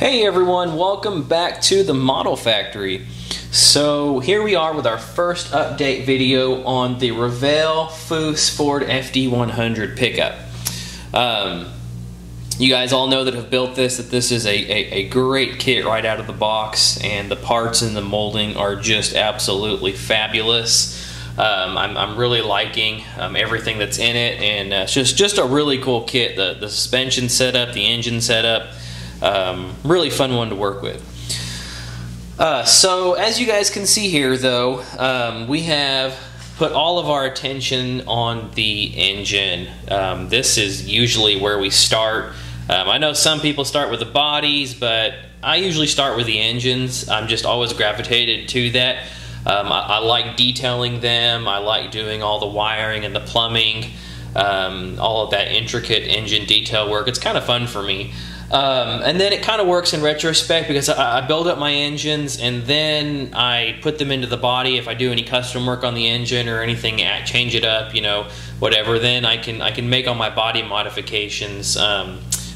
Hey everyone, welcome back to the Model Factory. So here we are with our first update video on the Revell Foose Ford FD-100 pickup. You guys all know that have built this, that this is a great kit right out of the box, and the parts and the molding are just absolutely fabulous. I'm really liking everything that's in it, and it's just a really cool kit. The suspension setup, the engine setup, really fun one to work with. So as you guys can see here though, we have put all of our attention on the engine. This is usually where we start. I know some people start with the bodies, but I usually start with the engines. I'm just always gravitated to that. I like detailing them. I like doing all the wiring and the plumbing, all of that intricate engine detail work. It's kind of fun for me. And then it kind of works in retrospect because I build up my engines and then I put them into the body. If I do any custom work on the engine or anything, change it up, you know, whatever, then I can make all my body modifications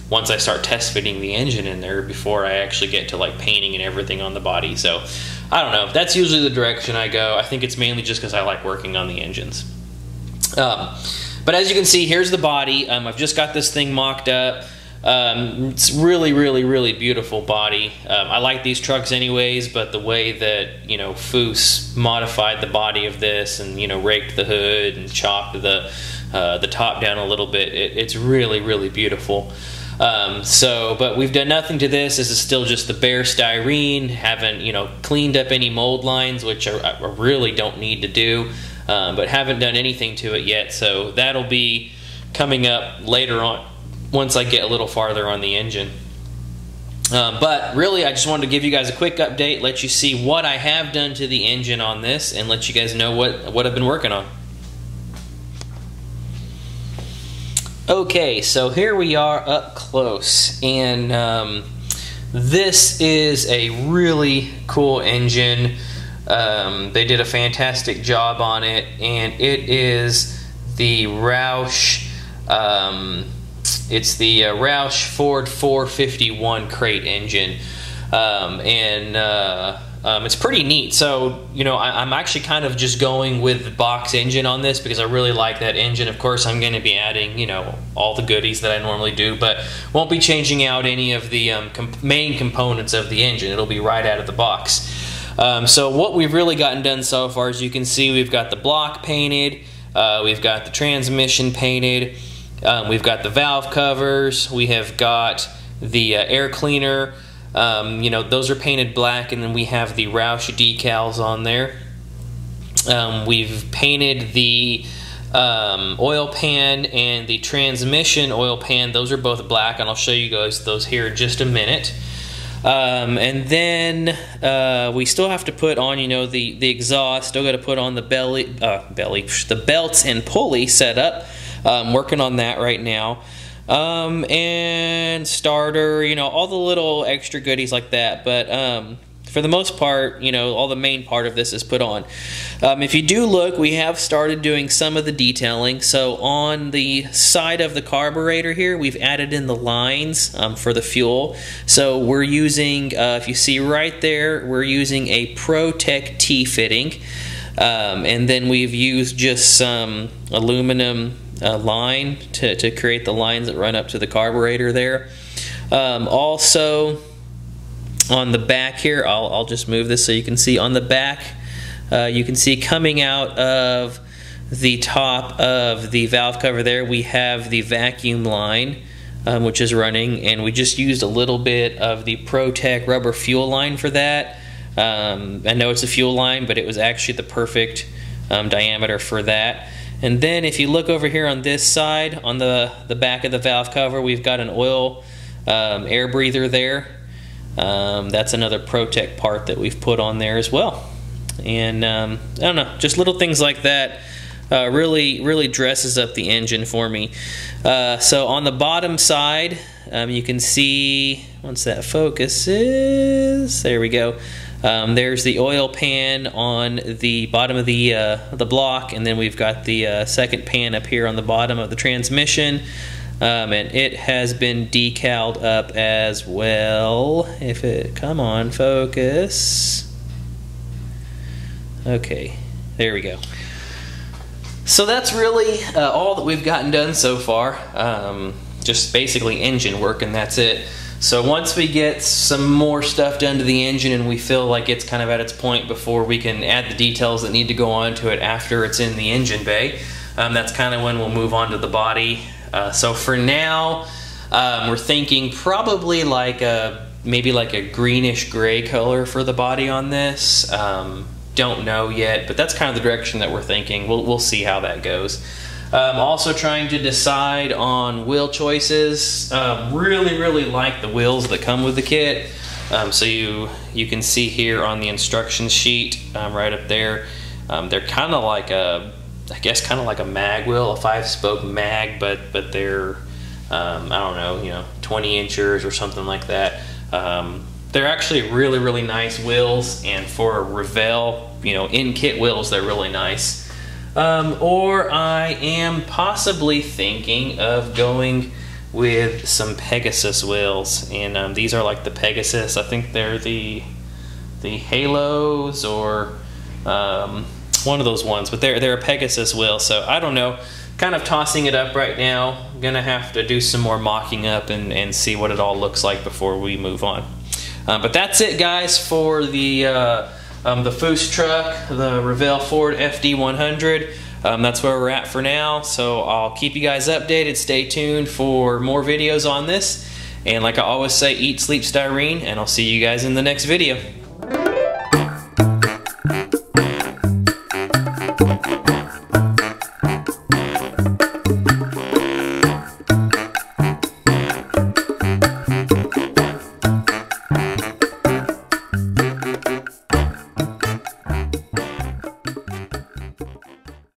once I start test fitting the engine in there before I actually get to like painting and everything on the body. So I don't know, that's usually the direction I go. I think it's mainly just because I like working on the engines. But as you can see, here's the body. I've just got this thing mocked up. It's really beautiful body. I like these trucks anyways, but the way that, you know, Foose modified the body of this and, you know, raked the hood and chopped the top down a little bit, it's really beautiful. But we've done nothing to this. This is still just the bare styrene. Haven't, you know, cleaned up any mold lines, which I really don't need to do, but haven't done anything to it yet. So that'll be coming up later on, once I get a little farther on the engine. But really, I just wanted to give you guys a quick update, let you see what I have done to the engine on this, and let you guys know what I've been working on. Okay, so here we are up close, and this is a really cool engine. They did a fantastic job on it, and it is the Roush. It's the Roush Ford 451 crate engine, it's pretty neat. So, you know, I'm actually kind of just going with the box engine on this because I really like that engine. Of course, I'm going to be adding, you know, all the goodies that I normally do, but won't be changing out any of the main components of the engine. It'll be right out of the box. So what we've really gotten done so far, as you can see, we've got the block painted, we've got the transmission painted, we've got the valve covers, we have got the air cleaner, you know, those are painted black, and then we have the Roush decals on there. We've painted the oil pan and the transmission oil pan. Those are both black, and I'll show you guys those here in just a minute. And then we still have to put on, you know, the exhaust. Still got to put on the the belts and pulley setup. Working on that right now. And starter, you know, all the little extra goodies like that. But for the most part, you know, all the main part of this is put on. If you do look, we have started doing some of the detailing. So on the side of the carburetor here, we've added in the lines for the fuel. So we're using, if you see right there, we're using a ProTech T-fitting. And then we've used just some aluminum line to create the lines that run up to the carburetor there. Also on the back here, I'll just move this so you can see on the back, you can see coming out of the top of the valve cover there, we have the vacuum line, which is running, and we just used a little bit of the ProTech rubber fuel line for that. I know it's a fuel line, but it was actually the perfect diameter for that. And then if you look over here on this side, on the back of the valve cover, we've got an oil air breather there. That's another ProTech part that we've put on there as well. And I don't know, just little things like that really dresses up the engine for me. So on the bottom side, you can see, once that focuses, there we go. There's the oil pan on the bottom of the block, and then we've got the second pan up here on the bottom of the transmission. And it has been decaled up as well. If it, come on, focus. Okay, there we go. So that's really all that we've gotten done so far. Just basically engine work, and that's it. So once we get some more stuff done to the engine and we feel like it's kind of at its point before we can add the details that need to go onto it after it's in the engine bay, that's kind of when we'll move on to the body. So for now, we're thinking probably like maybe like a greenish gray color for the body on this. Don't know yet, but that's kind of the direction that we're thinking. We'll see how that goes. Also trying to decide on wheel choices. Really like the wheels that come with the kit. So you can see here on the instruction sheet right up there, they're kind of like I guess kind of like a mag wheel, a 5-spoke mag, but they're I don't know, 20 inches or something like that. They're actually really nice wheels, and for a Revell, in-kit wheels, they're really nice. Or I am possibly thinking of going with some Pegasus wheels, and these are like the Pegasus. I think they're the Halos or one of those ones, but they're a Pegasus wheel. So I don't know. Kind of tossing it up right now. Gonna have to do some more mocking up and see what it all looks like before we move on. But that's it, guys, for the Foose truck, the Revell Ford FD-100. That's where we're at for now. So I'll keep you guys updated. Stay tuned for more videos on this. And like I always say, eat, sleep, styrene, and I'll see you guys in the next video.